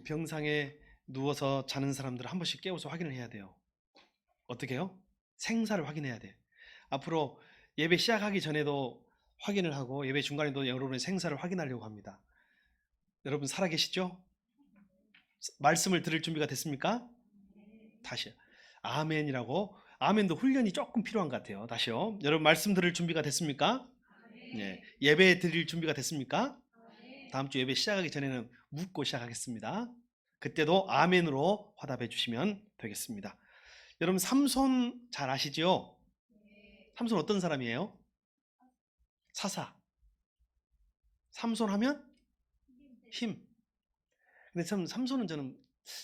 병상에 누워서 자는 사람들은 한 번씩 깨워서 확인을 해야 돼요. 어떻게 해요? 생사를 확인해야 돼. 앞으로 예배 시작하기 전에도 확인을 하고 예배 중간에도 여러분의 생사를 확인하려고 합니다. 여러분 살아계시죠? 말씀을 들을 준비가 됐습니까? 다시요. 아멘이라고. 아멘도 훈련이 조금 필요한 것 같아요. 다시요. 여러분 말씀 들을 준비가 됐습니까? 예. 예배 드릴 준비가 됐습니까? 다음 주 예배 시작하기 전에는 묻고 시작하겠습니다. 그때도 아멘으로 화답해 주시면 되겠습니다. 여러분 삼손 잘 아시죠? 삼손 어떤 사람이에요? 사사. 삼손 하면 힘. 근데 참 삼손은 저는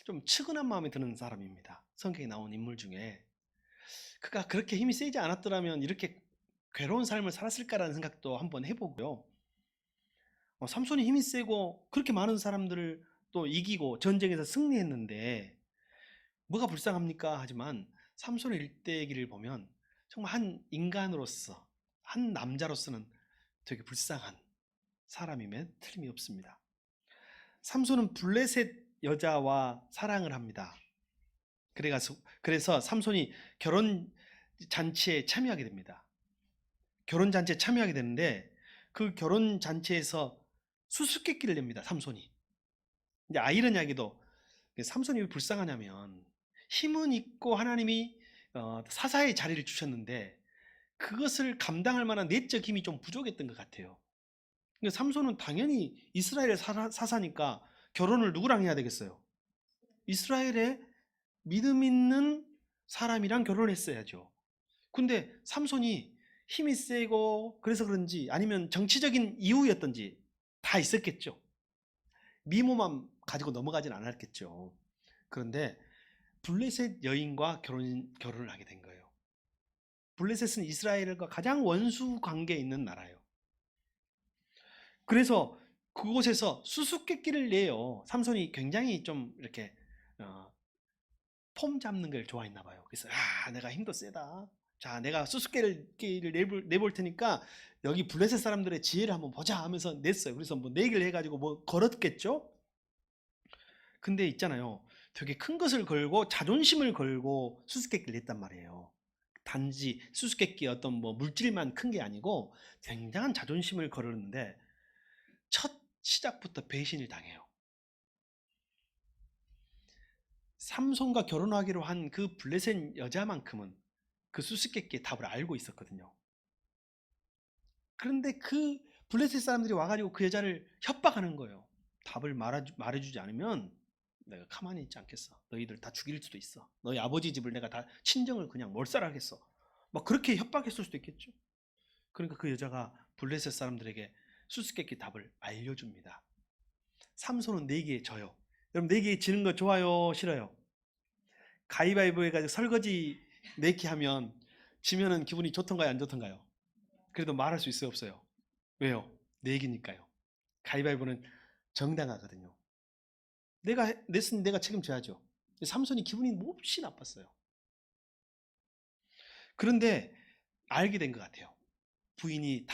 좀 측은한 마음에 드는 사람입니다. 성경에 나온 인물 중에. 그가 그렇게 힘이 세지 않았더라면 이렇게 괴로운 삶을 살았을까라는 생각도 한번 해보고요. 삼손이 힘이 세고 그렇게 많은 사람들을 또 이기고 전쟁에서 승리했는데 뭐가 불쌍합니까? 하지만 삼손의 일대기를 보면 정말 한 인간으로서, 한 남자로서는 되게 불쌍한 사람임에 틀림이 없습니다. 삼손은 블레셋 여자와 사랑을 합니다. 그래서 삼손이 결혼 잔치에 참여하게 됩니다. 결혼 잔치에 참여하게 되는데 그 결혼 잔치에서 수수께끼를 냅니다. 삼손이. 이제 아이러니하게도 삼손이 왜 불쌍하냐면 힘은 있고 하나님이 사사의 자리를 주셨는데 그것을 감당할 만한 내적 힘이 좀 부족했던 것 같아요. 그러니까 삼손은 당연히 이스라엘의 사사니까 결혼을 누구랑 해야 되겠어요? 이스라엘의 믿음 있는 사람이랑 결혼했어야죠. 근데 삼손이 힘이 세고 그래서 그런지 아니면 정치적인 이유였던지 다 있었겠죠. 미모만 가지고 넘어가진 않았겠죠. 그런데 블레셋 여인과 결혼을 하게 된 거예요. 블레셋은 이스라엘과 가장 원수 관계에 있는 나라예요. 그래서 그곳에서 수수께끼를 내요. 삼손이 굉장히 좀 이렇게 폼 잡는 걸 좋아했나 봐요. 그래서 내가 힘도 세다. 자, 내가 수수께끼를 내볼 테니까 여기 블레셋 사람들의 지혜를 한번 보자 하면서 냈어요. 그래서 뭐 내기를 해가지고 뭐 걸었겠죠. 근데 있잖아요. 되게 큰 것을 걸고 자존심을 걸고 수수께끼를 냈단 말이에요. 단지 수수께끼 어떤 뭐 물질만 큰 게 아니고 굉장한 자존심을 걸었는데 첫 시작부터 배신을 당해요. 삼손과 결혼하기로 한 그 블레셋 여자만큼은 그 수수께끼의 답을 알고 있었거든요. 그런데 그 블레셋 사람들이 와가지고 그 여자를 협박하는 거예요. 답을 말해주지 않으면 내가 가만히 있지 않겠어. 너희들 다 죽일 수도 있어. 너희 아버지 집을 내가 다 친정을 그냥 몰살하겠어. 막 그렇게 협박했을 수도 있겠죠. 그러니까 그 여자가 블레셋 사람들에게 수수께끼 답을 알려줍니다. 삼손은 내기에 져요. 여러분 내기에 지는 거 좋아요? 싫어요? 가위바위보 해가지고 설거지 내기 하면 지면은 기분이 좋던가요? 안 좋던가요? 그래도 말할 수 있어요? 없어요? 왜요? 내기니까요. 가위바위보는 정당하거든요. 내가 냈으니 내가 책임져야죠. 삼손이 기분이 몹시 나빴어요. 그런데 알게 된 것 같아요. 부인이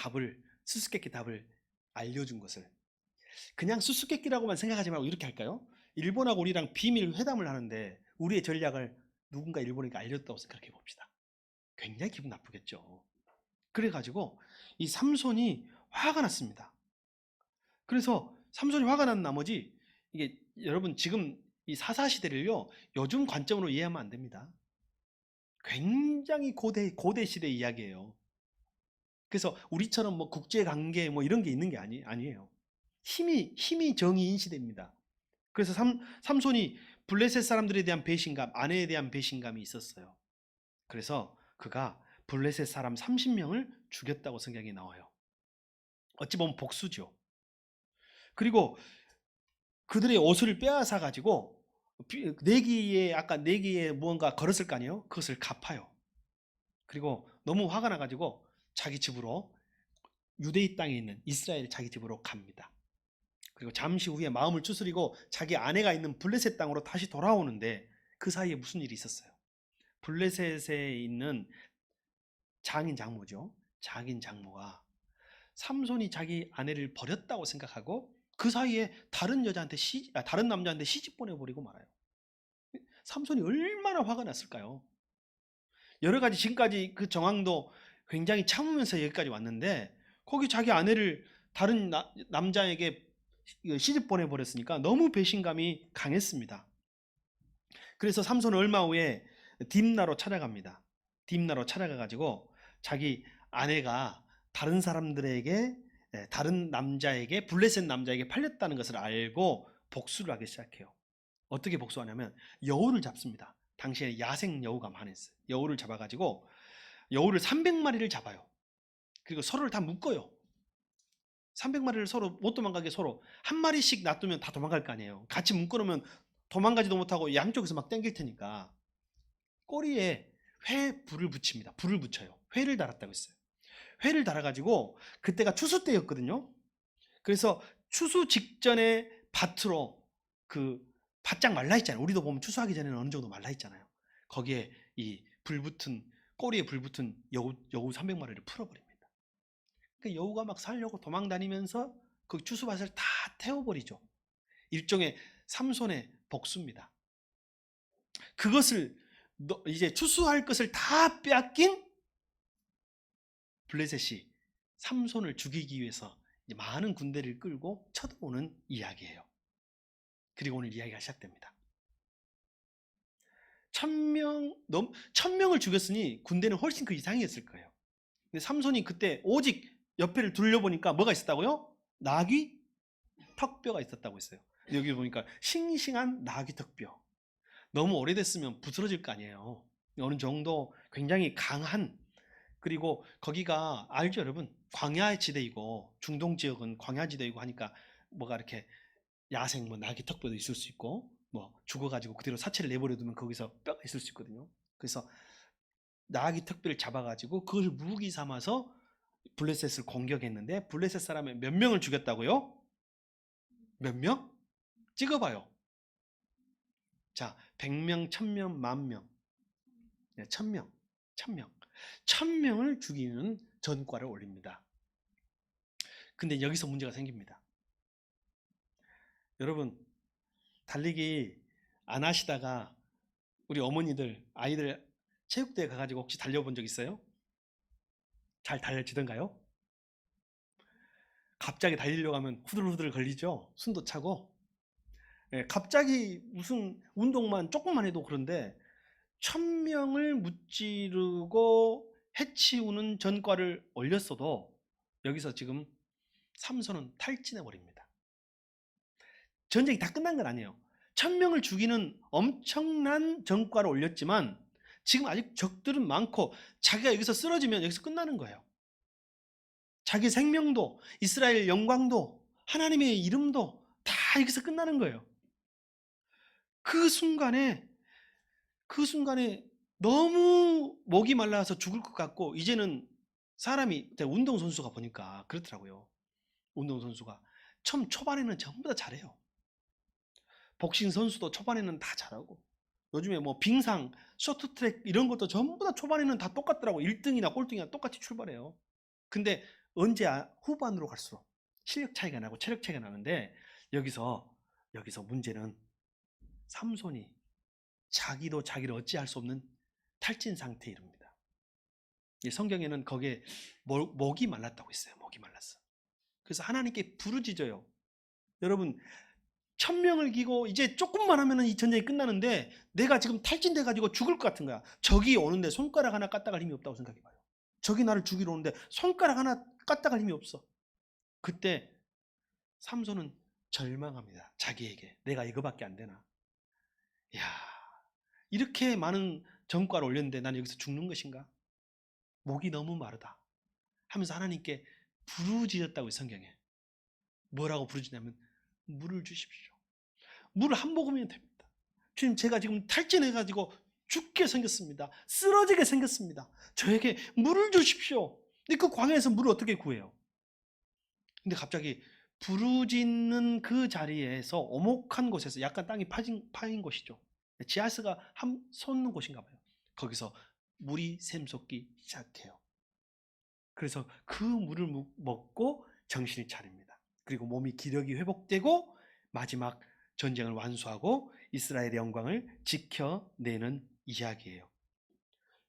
수수께끼 답을 알려준 것을. 그냥 수수께끼라고만 생각하지 말고 이렇게 할까요? 일본하고 우리랑 비밀 회담을 하는데 우리의 전략을 누군가 일본에게 알렸다고 생각해 봅시다. 굉장히 기분 나쁘겠죠. 그래가지고 이 삼손이 화가 났습니다. 그래서 삼손이 화가 난 나머지 이게 여러분 지금 이 사사시대를요 요즘 관점으로 이해하면 안 됩니다. 굉장히 고대 시대 이야기예요. 그래서 우리처럼 뭐 국제관계 뭐 이런 게 있는 게 아니에요. 힘이 정의인 시대입니다. 그래서 삼손이 블레셋 사람들에 대한 배신감, 아내에 대한 배신감이 있었어요. 그래서 그가 블레셋 사람 30명을 죽였다고 성경에 나와요. 어찌 보면 복수죠. 그리고 그들의 옷을 빼앗아 가지고 아까 내기에 무언가 걸었을 거 아니에요? 그것을 갚아요. 그리고 너무 화가 나 가지고 자기 집으로 유대의 땅에 있는 이스라엘 자기 집으로 갑니다. 그리고 잠시 후에 마음을 추스리고 자기 아내가 있는 블레셋 땅으로 다시 돌아오는데 그 사이에 무슨 일이 있었어요? 블레셋에 있는 장인 장모죠. 장인 장모가 삼손이 자기 아내를 버렸다고 생각하고 그 사이에 다른 남자한테 시집 보내버리고 말아요. 삼손이 얼마나 화가 났을까요? 여러 가지 지금까지 그 정황도 굉장히 참으면서 여기까지 왔는데 거기 자기 아내를 다른 남자에게 시집 보내버렸으니까 너무 배신감이 강했습니다. 그래서 삼손은 얼마 후에 딥나로 찾아갑니다. 딥나로 찾아가가지고 자기 아내가 다른 사람들에게 다른 남자에게 블레셋 남자에게 팔렸다는 것을 알고 복수를 하기 시작해요. 어떻게 복수하냐면 여우를 잡습니다. 당시에 야생 여우가 많았어요. 여우를 잡아가지고 여우를 300마리를 잡아요. 그리고 서로를 다 묶어요. 300마리를 서로 못 도망가게 서로 한 마리씩 놔두면 다 도망갈 거 아니에요. 같이 묶어놓으면 도망가지도 못하고 양쪽에서 막 땡길 테니까 꼬리에 회 불을 붙입니다. 불을 붙여요. 회를 달았다고 했어요. 회를 달아가지고 그때가 추수 때였거든요. 그래서 추수 직전에 밭으로 그 바짝 말라 있잖아요. 우리도 보면 추수하기 전에는 어느 정도 말라 있잖아요. 거기에 이 꼬리에 불 붙은 여우 300마리를 풀어버립니다. 그 여우가 막 살려고 도망 다니면서 그 추수밭을 다 태워버리죠. 일종의 삼손의 복수입니다. 그것을 이제 추수할 것을 다 빼앗긴 블레셋이 삼손을 죽이기 위해서 많은 군대를 끌고 쳐들어오는 이야기예요. 그리고 오늘 이야기가 시작됩니다. 1000명을 죽였으니 군대는 훨씬 그 이상이었을 거예요. 근데 삼손이 그때 오직 옆에를 둘러보니까 뭐가 있었다고요? 나귀 턱뼈가 있었다고 했어요. 여기 보니까 싱싱한 나귀 턱뼈. 너무 오래됐으면 부스러질 거 아니에요. 어느 정도 굉장히 강한, 그리고 거기가 알죠 여러분? 광야 지대이고 중동 지역은 광야 지대이고 하니까 뭐가 이렇게 야생 나귀 턱뼈도 있을 수 있고 죽어가지고 그대로 사체를 내버려두면 거기서 뼈가 있을 수 있거든요. 그래서 나귀 턱뼈를 잡아가지고 그걸 무기 삼아서 블레셋을 공격했는데 블레셋 사람의 몇 명을 죽였다고요? 몇 명? 찍어봐요. 자, 100명, 1000명, 10,000명. 네, 1000명. 1000명을 죽이는 전과를 올립니다. 근데 여기서 문제가 생깁니다. 여러분, 달리기 안 하시다가 우리 어머니들, 아이들 체육대회 가가지고 혹시 달려본 적 있어요? 잘 달려지던가요? 갑자기 달리려고 하면 후들후들 걸리죠? 숨도 차고. 갑자기 무슨 운동만 조금만 해도 그런데 1000명을 무찌르고 해치우는 전과를 올렸어도 여기서 지금 삼손은 탈진해 버립니다. 전쟁이 다 끝난 건 아니에요. 1000명을 죽이는 엄청난 전과를 올렸지만 지금 아직 적들은 많고 자기가 여기서 쓰러지면 여기서 끝나는 거예요. 자기 생명도, 이스라엘 영광도, 하나님의 이름도 다 여기서 끝나는 거예요. 그 순간에 너무 목이 말라서 죽을 것 같고, 이제는 사람이 운동선수가 보니까 그렇더라고요. 운동선수가 처음 초반에는 전부 다 잘해요. 복싱 선수도 초반에는 다 잘하고, 요즘에 빙상, 쇼트트랙 이런 것도 전부 다 초반에는 다 똑같더라고. 1등이나 꼴등이나 똑같이 출발해요. 근데 언제 후반으로 갈수록 실력 차이가 나고 체력 차이가 나는데 여기서 문제는 삼손이 자기도 자기를 어찌할 수 없는 탈진 상태에 이릅니다. 성경에는 거기에 목이 말랐다고 했어요. 목이 말랐어. 그래서 하나님께 부르짖어요. 여러분, 1000명을 기고 이제 조금만 하면 이 전쟁이 끝나는데 내가 지금 탈진돼 가지고 죽을 것 같은 거야. 적이 오는데 손가락 하나 까딱할 힘이 없다고 생각해봐요. 적이 나를 죽이러 오는데 손가락 하나 까딱할 힘이 없어. 그때 삼손은 절망합니다. 자기에게 내가 이거밖에 안 되나. 야, 이렇게 많은 전과를 올렸는데 난 여기서 죽는 것인가? 목이 너무 마르다 하면서 하나님께 부르짖었다고 성경에. 뭐라고 부르짖냐면 물을 주십시오. 물을 한 모금이면 됩니다. 주님, 제가 지금 탈진해가지고 죽게 생겼습니다. 쓰러지게 생겼습니다. 저에게 물을 주십시오. 근데 그 광야에서 물을 어떻게 구해요? 근데 갑자기 부르짖는 그 자리에서 오목한 곳에서 약간 땅이 파인 곳이죠. 지하수가 솟는 곳인가 봐요. 거기서 물이 샘솟기 시작해요. 그래서 그 물을 먹고 정신이 차립니다. 그리고 몸이 기력이 회복되고 마지막 전쟁을 완수하고 이스라엘의 영광을 지켜내는 이야기예요.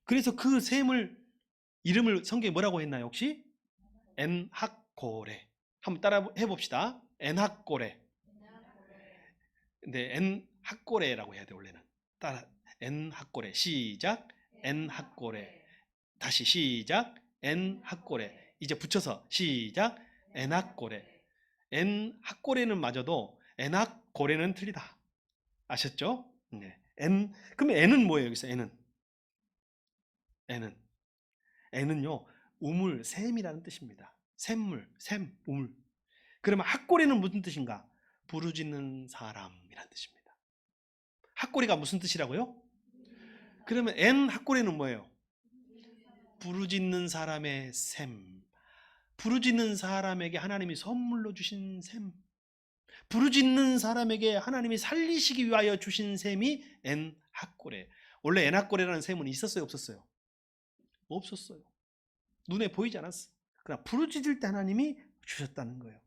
그래서 그 셈을 이름을 성경에 뭐라고 했나요 혹시? 엔학고레. 한번 따라 해봅시다. 엔학고레. 근데 엔학고레라고 해야 돼 원래는. 따라 엔학고레. 시작. 엔학고레. 다시 시작. 엔학고레. 이제 붙여서 시작. 엔학고레. 엔학고레는 맞아도 엔학고레는 틀리다. 아셨죠? 네. 그럼 N은 뭐예요 여기서? N은요 우물, 샘이라는 뜻입니다. 샘물, 샘, 우물. 그러면 학고래는 무슨 뜻인가? 부르짖는 사람이라는 뜻입니다. 학고래가 무슨 뜻이라고요? 그러면 N 학고래는 뭐예요? 부르짖는 사람의 샘. 부르짖는 사람에게 하나님이 선물로 주신 샘. 부르짖는 사람에게 하나님이 살리시기 위하여 주신 샘이 N 학고래. 원래 N 학고래라는 샘은 있었어요, 없었어요? 없었어요. 눈에 보이지 않았어. 그러나 부르짖을 때 하나님이 주셨다는 거예요.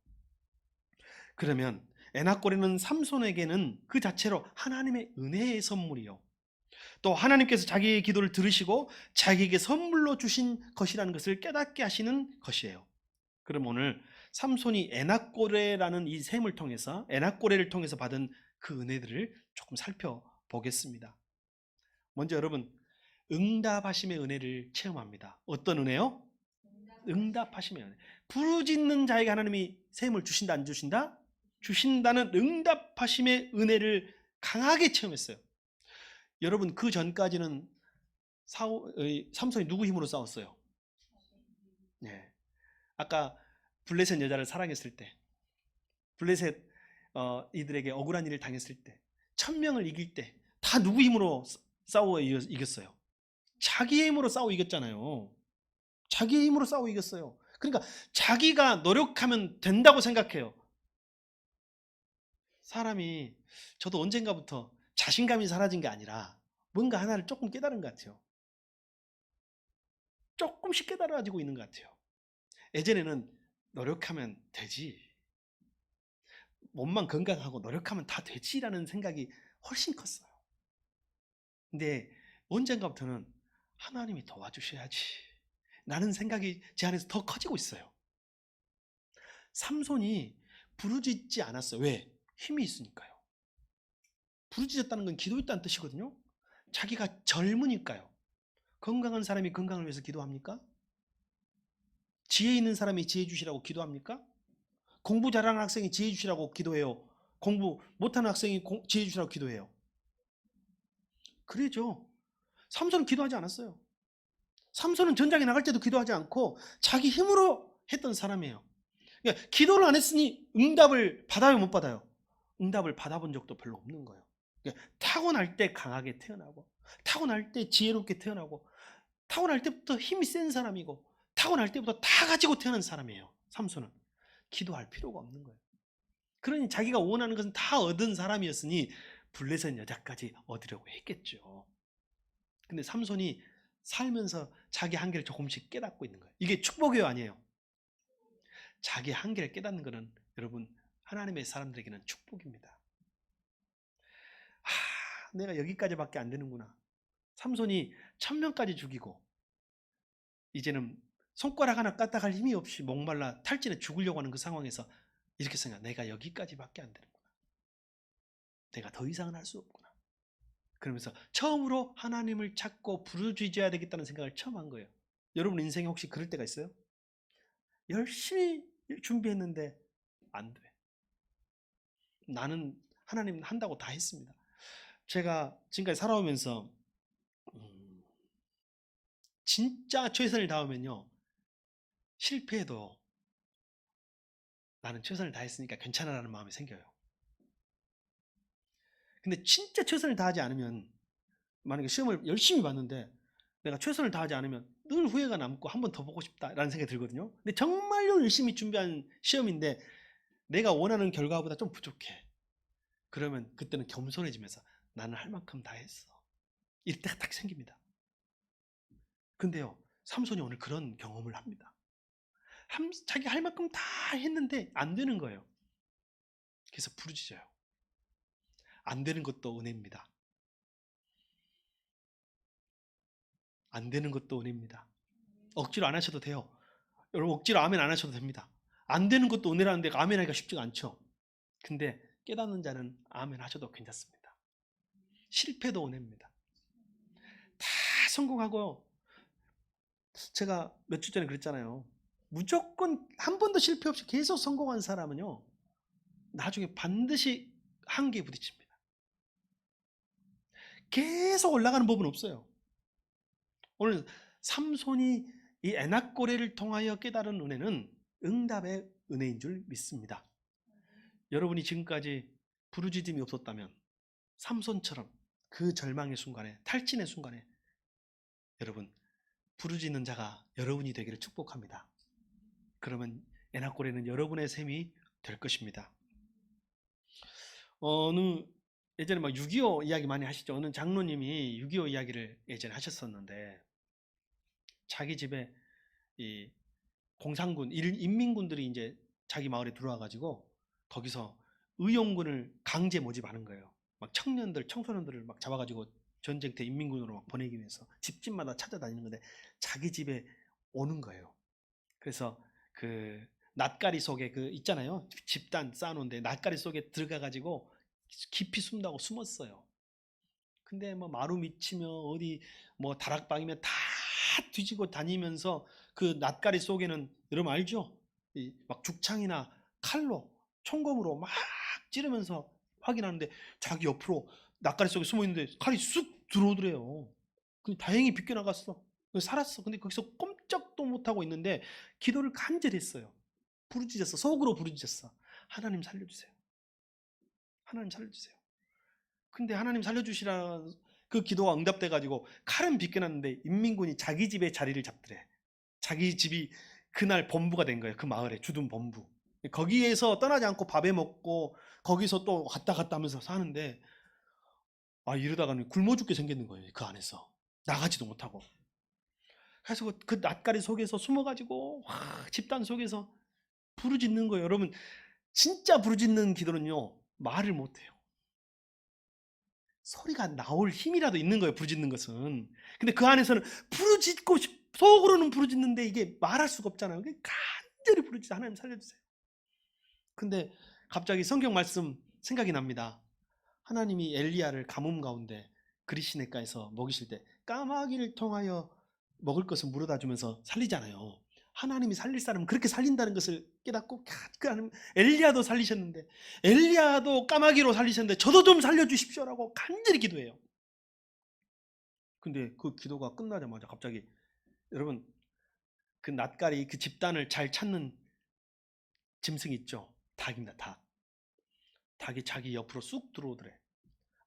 그러면 에나꼬레는 삼손에게는 그 자체로 하나님의 은혜의 선물이요. 또 하나님께서 자기의 기도를 들으시고 자기에게 선물로 주신 것이라는 것을 깨닫게 하시는 것이에요. 그럼 오늘 삼손이 에나꼬레라는 이 셈을 통해서 에나꼬레를 통해서 받은 그 은혜들을 조금 살펴보겠습니다. 먼저 여러분 응답하심의 은혜를 체험합니다. 어떤 은혜요? 응답하심의 은혜. 부르짖는 자에게 하나님이 셈을 주신다 안 주신다? 주신다는 응답하심의 은혜를 강하게 체험했어요. 여러분 그 전까지는 삼손이 누구 힘으로 싸웠어요? 네. 아까 블레셋 여자를 사랑했을 때, 블레셋 이들에게 억울한 일을 당했을 때, 1000명을 이길 때 다 누구 힘으로 싸워 이겼어요? 자기의 힘으로 싸워 이겼잖아요. 자기의 힘으로 싸워 이겼어요. 그러니까 자기가 노력하면 된다고 생각해요. 사람이 저도 언젠가부터 자신감이 사라진 게 아니라 뭔가 하나를 조금 깨달은 것 같아요. 조금씩 깨달아지고 있는 것 같아요. 예전에는 노력하면 되지, 몸만 건강하고 노력하면 다 되지라는 생각이 훨씬 컸어요. 근데 언젠가부터는 하나님이 도와주셔야지 라는 생각이 제 안에서 더 커지고 있어요. 삼손이 부르짖지 않았어요. 왜? 힘이 있으니까요. 부르짖었다는 건 기도했다는 뜻이거든요. 자기가 젊으니까요. 건강한 사람이 건강을 위해서 기도합니까? 지혜 있는 사람이 지혜 주시라고 기도합니까? 공부 잘하는 학생이 지혜 주시라고 기도해요. 공부 못하는 학생이 지혜 주시라고 기도해요. 그래죠. 삼손은 기도하지 않았어요. 삼손은 전장에 나갈 때도 기도하지 않고 자기 힘으로 했던 사람이에요. 그러니까 기도를 안 했으니 응답을 받아요, 못 받아요? 응답을 받아본 적도 별로 없는 거예요. 그러니까 타고날 때 강하게 태어나고, 타고날 때 지혜롭게 태어나고, 타고날 때부터 힘이 센 사람이고, 타고날 때부터 다 가지고 태어난 사람이에요. 삼손은 기도할 필요가 없는 거예요. 그러니 자기가 원하는 것은 다 얻은 사람이었으니 블레셋 여자까지 얻으려고 했겠죠. 근데 삼손이 살면서 자기 한계를 조금씩 깨닫고 있는 거예요. 이게 축복이에요, 아니에요? 자기 한계를 깨닫는 것은 여러분 하나님의 사람들에게는 축복입니다. 내가 여기까지밖에 안 되는구나. 삼손이 1000명까지 죽이고 이제는 손가락 하나 까딱할 힘이 없이 목말라 탈진해 죽으려고 하는 그 상황에서 이렇게 생각, 내가 여기까지밖에 안 되는구나. 내가 더 이상은 할 수 없구나. 그러면서 처음으로 하나님을 찾고 부르짖어야 되겠다는 생각을 처음 한 거예요. 여러분 인생에 혹시 그럴 때가 있어요? 열심히 준비했는데 안 돼. 나는 하나님 한다고 다 했습니다. 제가 지금까지 살아오면서 진짜 최선을 다하면요, 실패해도 나는 최선을 다했으니까 괜찮아라는 마음이 생겨요. 근데 진짜 최선을 다하지 않으면, 만약에 시험을 열심히 봤는데 내가 최선을 다하지 않으면 늘 후회가 남고 한 번 더 보고 싶다라는 생각이 들거든요. 근데 정말로 열심히 준비한 시험인데 내가 원하는 결과보다 좀 부족해. 그러면 그때는 겸손해지면서 나는 할 만큼 다 했어, 이럴 때가 딱 생깁니다. 근데요, 삼손이 오늘 그런 경험을 합니다. 자기 할 만큼 다 했는데 안 되는 거예요. 그래서 부르짖어요. 안 되는 것도 은혜입니다. 안 되는 것도 은혜입니다. 억지로 안 하셔도 돼요. 여러분 억지로 아멘 안 하셔도 됩니다. 안 되는 것도 은혜라는데 아멘 하기가 쉽지가 않죠. 근데 깨닫는 자는 아멘 하셔도 괜찮습니다. 실패도 은혜입니다. 다 성공하고, 제가 몇 주 전에 그랬잖아요. 무조건 한 번도 실패 없이 계속 성공한 사람은요, 나중에 반드시 한계에 부딪힙니다. 계속 올라가는 법은 없어요. 오늘 삼손이 이 에낙고레를 통하여 깨달은 은혜는 응답의 은혜인 줄 믿습니다. 여러분이 지금까지 부르짖음이 없었다면 삼손처럼 그 절망의 순간에, 탈진의 순간에 여러분 부르짖는 자가 여러분이 되기를 축복합니다. 그러면 에낙고레는 여러분의 셈이 될 것입니다. 예전에 막 6.25 이야기 많이 하시죠. 어느 장로님이 6.25 이야기를 예전에 하셨었는데, 자기 집에 이 공산군, 인민군들이 이제 자기 마을에 들어와 가지고 거기서 의용군을 강제 모집하는 거예요. 막 청소년들을 막 잡아가지고 전쟁터 인민군으로 막 보내기 위해서 집집마다 찾아다니는 건데 자기 집에 오는 거예요. 그래서 그 낫가리 속에 그 있잖아요. 집단 쌓아놓은데 낫가리 속에 들어가가지고 깊이 숨다고 숨었어요. 근데 뭐 마루 미치며 어디 뭐 다락방이면 다 뒤지고 다니면서 그 낫가리 속에는 여러분 알죠? 막 죽창이나 칼로 총검으로 막 찌르면서 확인하는데 자기 옆으로 낫가리 속에 숨어 있는데 칼이 쑥 들어오더래요. 다행히 비껴나갔어. 살았어. 근데 거기서 꼼짝도 못하고 있는데 기도를 간절히 했어요. 부르짖었어. 속으로 부르짖었어. 하나님 살려주세요. 하나님 살려주세요. 근데 하나님 살려주시라 그 기도가 응답돼 가지고 칼은 비껴났는데 인민군이 자기 집에 자리를 잡더래. 자기 집이 그날 본부가 된 거예요. 그 마을에 주둔 본부. 거기에서 떠나지 않고 밥해 먹고 거기서 또 갔다 갔다 하면서 사는데, 이러다가는 굶어 죽게 생겼는 거예요. 그 안에서 나가지도 못하고. 그래서 그 낯가리 속에서 숨어가지고 집단 속에서 부르짖는 거예요. 여러분 진짜 부르짖는 기도는요 말을 못해요. 소리가 나올 힘이라도 있는 거예요. 부르짖는 것은. 근데 그 안에서는 부르짖고 속으로는 부르짖는데 이게 말할 수가 없잖아요. 간절히 부르짖어. 하나님 살려주세요. 근데 갑자기 성경 말씀 생각이 납니다. 하나님이 엘리야를 가뭄 가운데 그리시네가에서 먹이실 때 까마귀를 통하여 먹을 것을 물어다 주면서 살리잖아요. 하나님이 살릴 사람은 그렇게 살린다는 것을 깨닫고 엘리야도 살리셨는데, 엘리야도 까마귀로 살리셨는데 저도 좀 살려주십시오라고 간절히 기도해요. 근데 그 기도가 끝나자마자 갑자기, 여러분 그 낫가리 그 집단을 잘 찾는 짐승 있죠? 닭입니다. 닭. 닭이 자기 옆으로 쑥 들어오더래.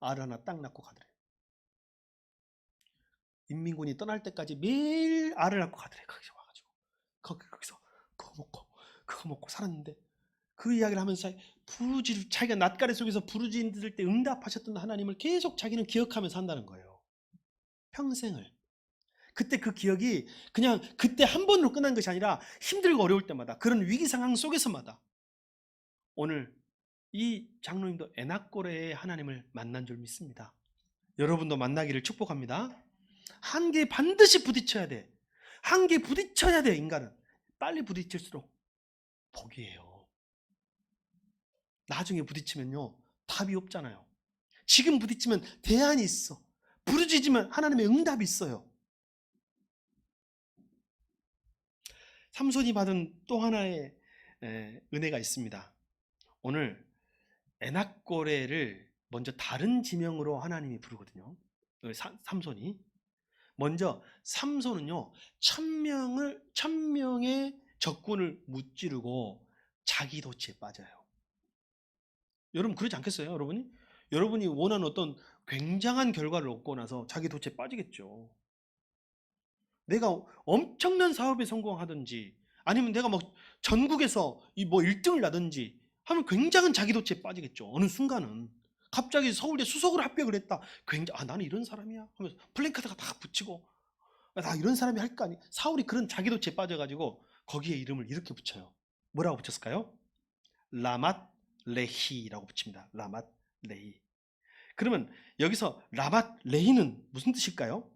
알 하나 딱 낳고 가더래. 인민군이 떠날 때까지 매일 알을 낳고 가더래. 거기서 와가지고 거기서 그거 먹고 살았는데, 그 이야기를 하면서 자기가 낫가리 속에서 부르짖을 때 응답하셨던 하나님을 계속 자기는 기억하면서 한다는 거예요. 평생을. 그때 그 기억이 그냥 그때 한 번으로 끝난 것이 아니라 힘들고 어려울 때마다, 그런 위기 상황 속에서마다. 오늘 이 장로님도 에낙고레의 하나님을 만난 줄 믿습니다. 여러분도 만나기를 축복합니다. 한계에 반드시 부딪혀야 돼. 한계에 부딪혀야 돼. 인간은 빨리 부딪힐수록 복이에요. 나중에 부딪히면요 답이 없잖아요. 지금 부딪히면 대안이 있어. 부르짖으면 하나님의 응답이 있어요. 삼손이 받은 또 하나의 은혜가 있습니다. 오늘 에낙고레를 먼저 다른 지명으로 하나님이 부르거든요. 삼손이 먼저, 삼손은요 1000명의 적군을 무찌르고 자기 도취에 빠져요. 여러분 그러지 않겠어요? 여러분이 원하는 어떤 굉장한 결과를 얻고 나서 자기 도취에 빠지겠죠. 내가 엄청난 사업에 성공하든지 아니면 내가 막 전국에서 뭐 1등을 나든지 하면 굉장한 자기 도취에 빠지겠죠. 어느 순간은 갑자기 서울대 수석으로 합격을 했다. 나는 이런 사람이야 하면서 플랜카드가 다 붙이고, 나 이런 사람이 할 거 아니. 사울이 그런 자기 도취에 빠져가지고 거기에 이름을 이렇게 붙여요. 뭐라고 붙였을까요? 라맛 레히라고 붙입니다. 라맛 레히. 그러면 여기서 라맛 레히는 무슨 뜻일까요?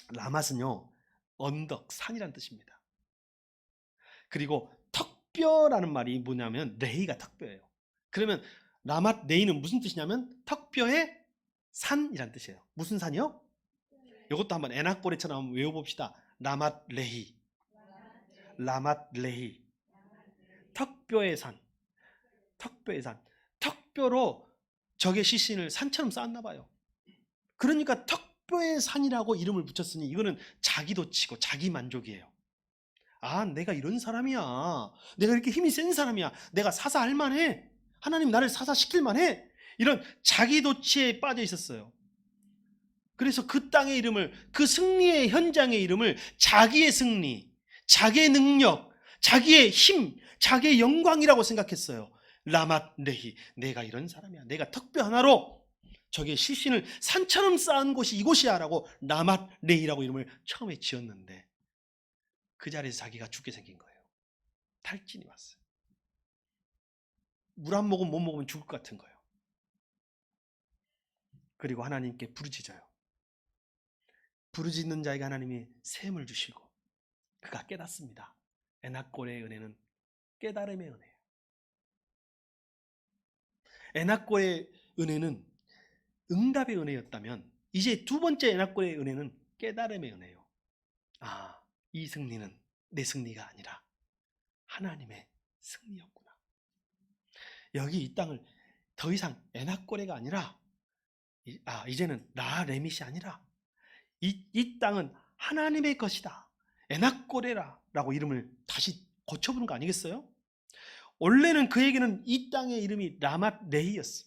라맛은요, 언덕, 산이란 뜻입니다. 그리고 턱뼈라는 말이 뭐냐면 레히가 턱뼈예요. 그러면 라맛 레히는 무슨 뜻이냐면 턱뼈의 산이란 뜻이에요. 무슨 산이요? 이것도 한번 에나꼬레처럼 외워봅시다. 라맛 레히, 라맛 레히. 턱뼈의 산, 턱뼈의 산. 턱뼈로 적의 시신을 산처럼 쌓았나 봐요. 그러니까 턱뼈의 산이라고 이름을 붙였으니 이거는 자기도치고 자기 만족이에요. 아, 내가 이런 사람이야. 내가 이렇게 힘이 센 사람이야. 내가 사사할 만해. 하나님 나를 사사시킬 만해. 이런 자기도취에 빠져 있었어요. 그래서 그 땅의 이름을, 그 승리의 현장의 이름을 자기의 승리, 자기의 능력, 자기의 힘, 자기의 영광이라고 생각했어요. 라맛 레히. 내가 이런 사람이야. 내가 턱뼈 하나로 저게 시신을 산처럼 쌓은 곳이 이곳이야 라고 라맛 레히라고 이름을 처음에 지었는데 그 자리에서 자기가 죽게 생긴 거예요. 탈진이 왔어요. 물 한 모금 못 먹으면 죽을 것 같은 거예요. 그리고 하나님께 부르짖어요. 부르짖는 자에게 하나님이 샘을 주시고 그가 깨닫습니다. 에나꼴의 은혜는 깨달음의 은혜예요. 에나꼴의 은혜는 응답의 은혜였다면 이제 두 번째 에나꼴의 은혜는 깨달음의 은혜예요. 아, 이 승리는 내 승리가 아니라 하나님의 승리였구나. 여기 이 땅을 더 이상 에나꼬레가 아니라 이제는 라레밋이 아니라 이 땅은 하나님의 것이다. 에나꼬레라라고 이름을 다시 고쳐보는 거 아니겠어요? 원래는 그에게는 이 땅의 이름이 라맛 레히였어.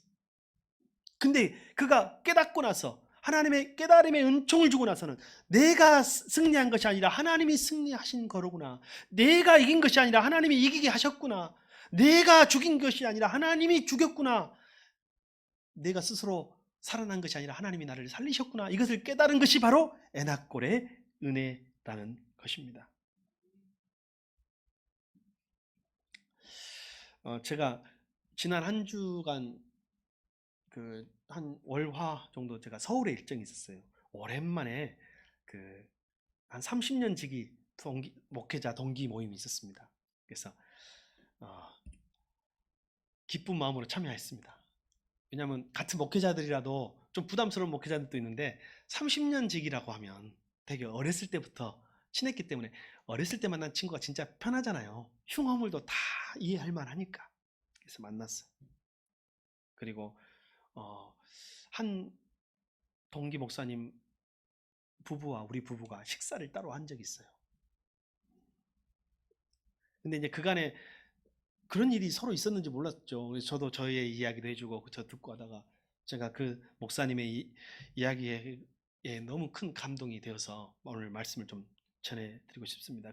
근데 그가 깨닫고 나서 하나님의 깨달음의 은총을 주고 나서는 내가 승리한 것이 아니라 하나님이 승리하신 거로구나. 내가 이긴 것이 아니라 하나님이 이기게 하셨구나. 내가 죽인 것이 아니라 하나님이 죽였구나. 내가 스스로 살아난 것이 아니라 하나님이 나를 살리셨구나. 이것을 깨달은 것이 바로 에나꼴의 은혜라는 것입니다. 제가 지난 한 주간 한 월화 정도 제가 서울에 일정이 있었어요. 오랜만에 한 30년 지기 목회자 동기 모임이 있었습니다. 그래서 기쁜 마음으로 참여했습니다. 왜냐하면 같은 목회자들이라도 좀 부담스러운 목회자들도 있는데 30년 지기라고 하면 되게 어렸을 때부터 친했기 때문에 어렸을 때 만난 친구가 진짜 편하잖아요. 흉허물도 다 이해할 만하니까. 그래서 만났어요. 그리고 한 동기 목사님 부부와 우리 부부가 식사를 따로 한 적이 있어요. 근데 이제 그간에 그런 일이 서로 있었는지 몰랐죠. 그래서 저도 저의 이야기도 해주고 저 듣고 하다가 제가 그 목사님의 이야기에 너무 큰 감동이 되어서 오늘 말씀을 좀 전해드리고 싶습니다.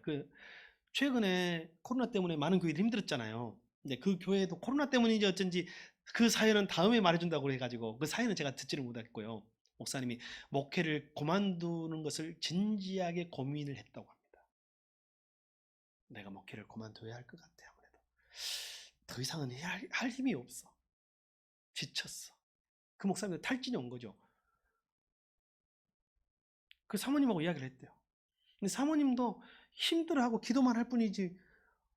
최근에 코로나 때문에 많은 교회들이 힘들었잖아요. 근데 그 교회도 코로나 때문인지 어쩐지 그 사연은 다음에 말해준다고 해가지고 그 사연은 제가 듣지를 못했고요. 목사님이 목회를 그만두는 것을 진지하게 고민을 했다고 합니다. 내가 목회를 그만둬야 할 것 같아. 아무래도 더 이상은 할 힘이 없어. 지쳤어. 그 목사님도 탈진이 온 거죠. 그 사모님하고 이야기를 했대요. 근데 사모님도 힘들어하고 기도만 할 뿐이지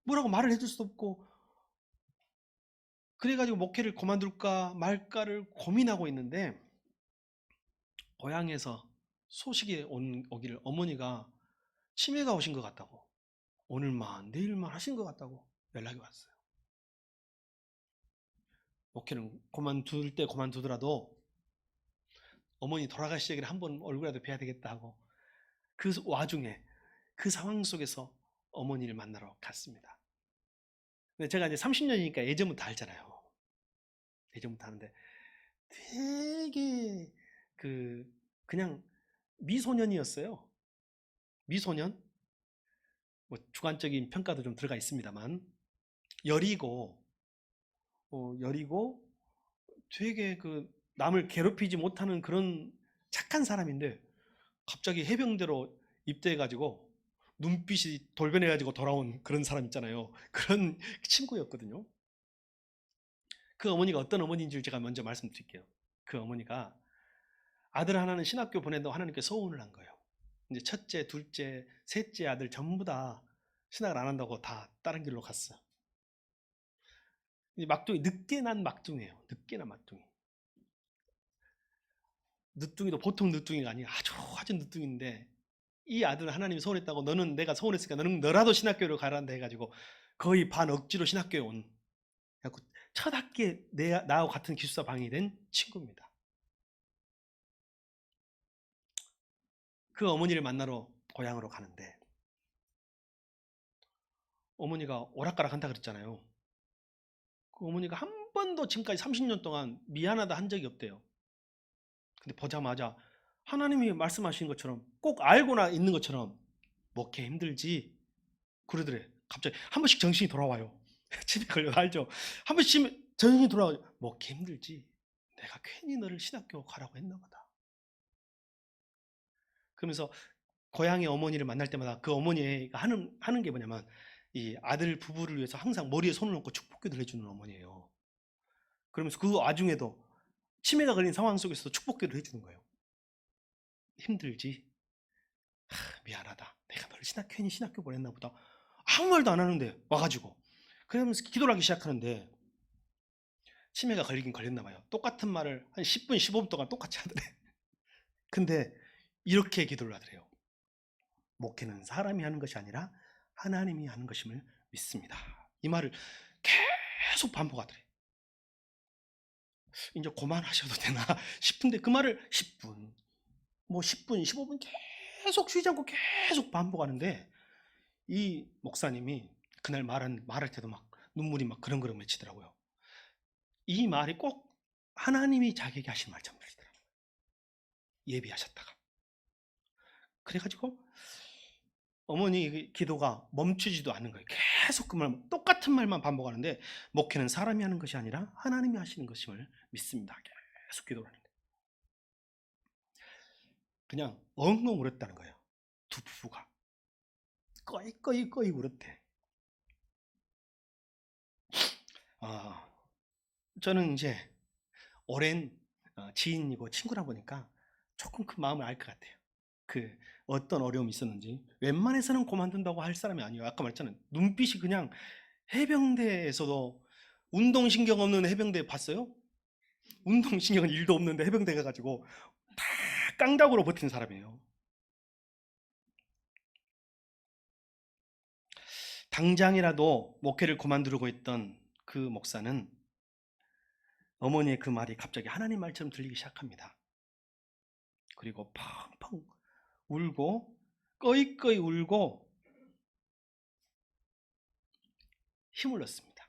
뭐라고 말을 해줄 수도 없고, 그래가지고 목회를 그만둘까 말까를 고민하고 있는데 고향에서 소식이 오기를 어머니가 치매가 오신 것 같다고, 오늘만 내일만 하신 것 같다고 연락이 왔어요. 목회는 그만둘 때 그만두더라도 어머니 돌아가시기 전에 한번 얼굴이라도 뵈야 되겠다 하고 그 와중에 그 상황 속에서 어머니를 만나러 갔습니다. 근데 제가 이제 30년이니까 예전부터 알잖아요. 예전부터 아는데 되게 그냥 미소년이었어요. 미소년. 뭐 주관적인 평가도 좀 들어가 있습니다만 여리고 되게 남을 괴롭히지 못하는 그런 착한 사람인데 갑자기 해병대로 입대해가지고 눈빛이 돌변해가지고 돌아온 그런 사람 있잖아요. 그런 친구였거든요. 그 어머니가 어떤 어머니인지 제가 먼저 말씀드릴게요. 그 어머니가 아들 하나는 신학교 보낸다고 하나님께 소원을 한 거예요. 이제 첫째, 둘째, 셋째 아들 전부 다 신학을 안 한다고 다 다른 길로 갔어. 막둥이, 늦게 난 막둥이에요. 늦게 난 막둥이. 늦둥이도 보통 늦둥이가 아니야. 아주 늦둥이인데, 이 아들은 하나님이 소원했다고, 너는 내가 소원했으니까 너는 너라도 신학교로 가란다 해가지고 거의 반 억지로 신학교에 온, 첫 학기에 나하고 같은 기숙사 방이 된 친구입니다. 그 어머니를 만나러 고향으로 가는데, 어머니가 오락가락 한다 그랬잖아요. 그 어머니가 한 번도 지금까지 30년 동안 미안하다 한 적이 없대요. 근데 보자마자 하나님이 말씀하신 것처럼, 꼭 알고나 있는 것처럼, 먹기 힘들지 그러더래. 갑자기 한 번씩 정신이 돌아와요. 집에 걸려서 알죠? 한 번씩 정신이 돌아와요. 먹기 힘들지, 내가 괜히 너를 신학교 가라고 했나 보다. 그러면서 고향의 어머니를 만날 때마다 그 어머니가 하는 게 뭐냐면, 이 아들 부부를 위해서 항상 머리에 손을 얹고 축복기도를 해주는 어머니예요. 그러면서 그 와중에도 치매가 걸린 상황 속에서도 축복기도를 해주는 거예요. 힘들지? 미안하다. 내가 널 괜히 신학교 보냈나 보다. 아무 말도 안 하는데 와가지고 그러면서 기도를 하기 시작하는데, 치매가 걸리긴 걸렸나 봐요. 똑같은 말을 한 10분, 15분 동안 똑같이 하더래. 근데 이렇게 기도를 하더래요. 목회는 사람이 하는 것이 아니라 하나님이 하는 것임을 믿습니다. 이 말을 계속 반복하더래. 이제 그만하셔도 되나 싶은데, 그 말을 10분, 뭐 10분, 15분 계속 쉬지 않고 계속 반복하는데, 이 목사님이 그날 말할 때도 막 눈물이 막 그렁그렁 맺히더라고요. 이 말이 꼭 하나님이 자기에게 하신 말처럼 들리더라고요. 예비하셨다가. 그래가지고 어머니 기도가 멈추지도 않는 거예요. 계속 그 말, 똑같은 말만 반복하는데, 목회는 사람이 하는 것이 아니라 하나님이 하시는 것임을 믿습니다. 계속 기도를 하는데 그냥 엉엉 울었다는 거예요. 두 부부가 꺼이 울었대. 저는 이제 오랜 지인이고 친구라 보니까 조금 그 마음을 알 것 같아요. 그 어떤 어려움이 있었는지. 웬만해서는 그만둔다고 할 사람이 아니에요. 아까 말했잖아요. 눈빛이 그냥, 해병대에서도 운동신경 없는 해병대 봤어요? 운동신경은 1도 없는데 해병대 가가지고 다 깡다구로 버티는 사람이에요. 당장이라도 목회를 그만두려고 했던 그 목사는 어머니의 그 말이 갑자기 하나님 말처럼 들리기 시작합니다. 그리고 펑펑 울고 꺼이꺼이 울고 힘을 얻습니다.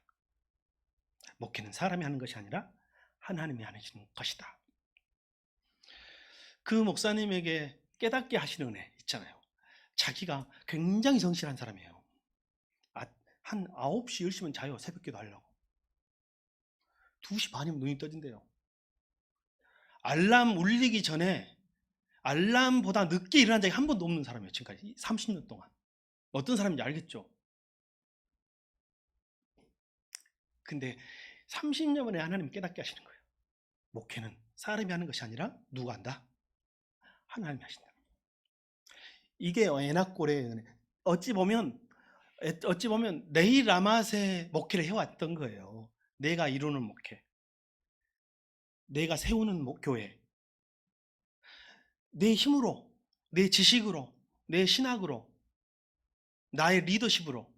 목회는 사람이 하는 것이 아니라 하나님이 하시는 것이다. 그 목사님에게 깨닫게 하시는 은혜 있잖아요. 자기가 굉장히 성실한 사람이에요. 한 9시, 10시면 자요. 새벽기도 하려고. 2시 반이면 눈이 떠진대요. 알람 울리기 전에, 알람보다 늦게 일어난 적이 한 번도 없는 사람이에요. 지금까지 30년 동안. 어떤 사람인지 알겠죠? 근데 30년 만에 하나님 깨닫게 하시는 거예요. 목회는 사람이 하는 것이 아니라 누가 한다? 하나님이 하신다. 이게 에나꼴의 은혜. 어찌 보면 네일 라마세 목회를 해왔던 거예요. 내가 이루는 목회, 내가 세우는 교회, 내 힘으로, 내 지식으로, 내 신학으로, 나의 리더십으로,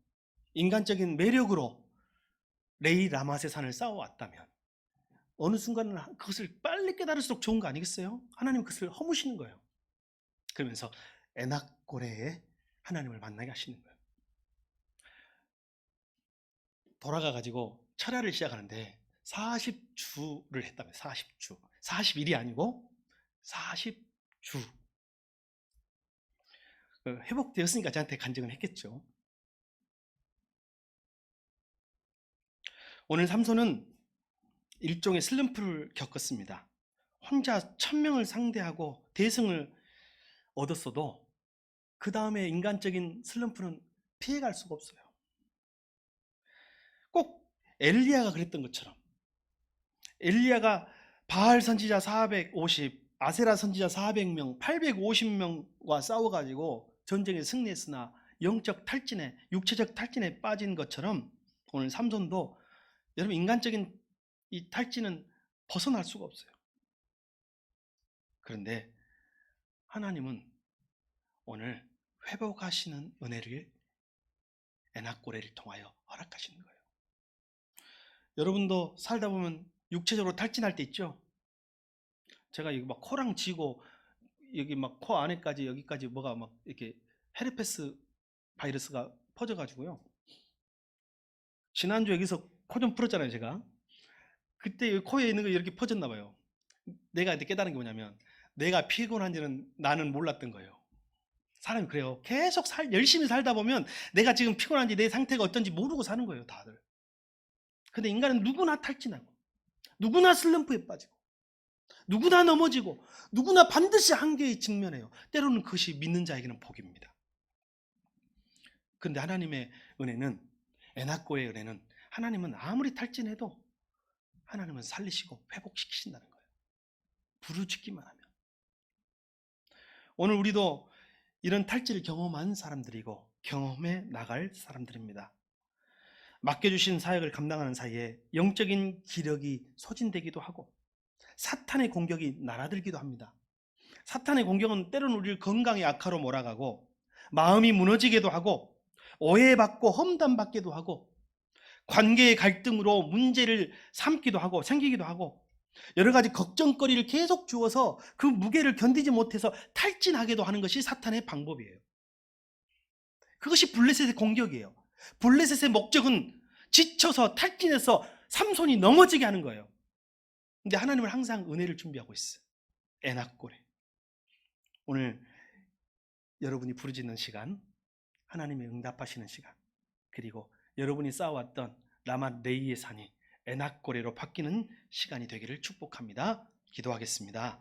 인간적인 매력으로 네일 라마세 산을 쌓아왔다면, 어느 순간은 그것을 빨리 깨달을수록 좋은 거 아니겠어요? 하나님 그것을 허무시는 거예요. 그러면서 에나꼴에 하나님을 만나게 하시는 거예요. 돌아가가지고 철야를 시작하는데 40주를 했다며. 40주. 40일이 아니고 40주. 회복되었으니까 저한테 간증을 했겠죠. 오늘 삼손은 일종의 슬럼프를 겪었습니다. 혼자 1000명을 상대하고 대승을 얻었어도 그 다음에 인간적인 슬럼프는 피해갈 수가 없어요. 꼭 엘리야가 그랬던 것처럼 엘리야가 바알 선지자 450, 아세라 선지자 400명, 850명과 싸워가지고 전쟁에 승리했으나 영적 탈진에, 육체적 탈진에 빠진 것처럼 오늘 삼손도 여러분 인간적인 이 탈진은 벗어날 수가 없어요. 그런데 하나님은 오늘 회복하시는 은혜를 에나꼬레를 통하여 허락하시는 거예요. 여러분도 살다 보면 육체적으로 탈진할 때 있죠? 제가 여기 막 코랑 쥐고 여기 막 코 안에까지 여기까지 뭐가 막 이렇게 헤르페스 바이러스가 퍼져가지고요. 지난주 여기서 코 좀 풀었잖아요, 제가. 그때 여기 코에 있는 거 이렇게 퍼졌나 봐요. 내가 이제 깨달은 게 뭐냐면 내가 피곤한지는 나는 몰랐던 거예요. 사람이 그래요. 계속 열심히 살다 보면 내가 지금 피곤한지 내 상태가 어떤지 모르고 사는 거예요, 다들. 근데 인간은 누구나 탈진하고 누구나 슬럼프에 빠지고 누구나 넘어지고 누구나 반드시 한계에 직면해요. 때로는 그것이 믿는 자에게는 복입니다. 그런데 하나님의 은혜는, 에나꼬의 은혜는 하나님은 아무리 탈진해도 하나님은 살리시고 회복시키신다는 거예요. 부르짖기만 하면. 오늘 우리도 이런 탈진을 경험한 사람들이고 경험해 나갈 사람들입니다. 맡겨주신 사역을 감당하는 사이에 영적인 기력이 소진되기도 하고 사탄의 공격이 날아들기도 합니다. 사탄의 공격은 때로는 우리를 건강의 악화로 몰아가고 마음이 무너지게도 하고 오해받고 험담받기도 하고 관계의 갈등으로 문제를 삼기도 하고 생기기도 하고 여러 가지 걱정거리를 계속 주어서 그 무게를 견디지 못해서 탈진하게도 하는 것이 사탄의 방법이에요. 그것이 블레셋의 공격이에요. 블레셋의 목적은 지쳐서 탈진해서 삼손이 넘어지게 하는 거예요. 근데 하나님은 항상 은혜를 준비하고 있어요. 에나꼬레. 오늘 여러분이 부르짖는 시간, 하나님이 응답하시는 시간, 그리고 여러분이 쌓아왔던 라마 레이의 산이 에나꼬레로 바뀌는 시간이 되기를 축복합니다. 기도하겠습니다.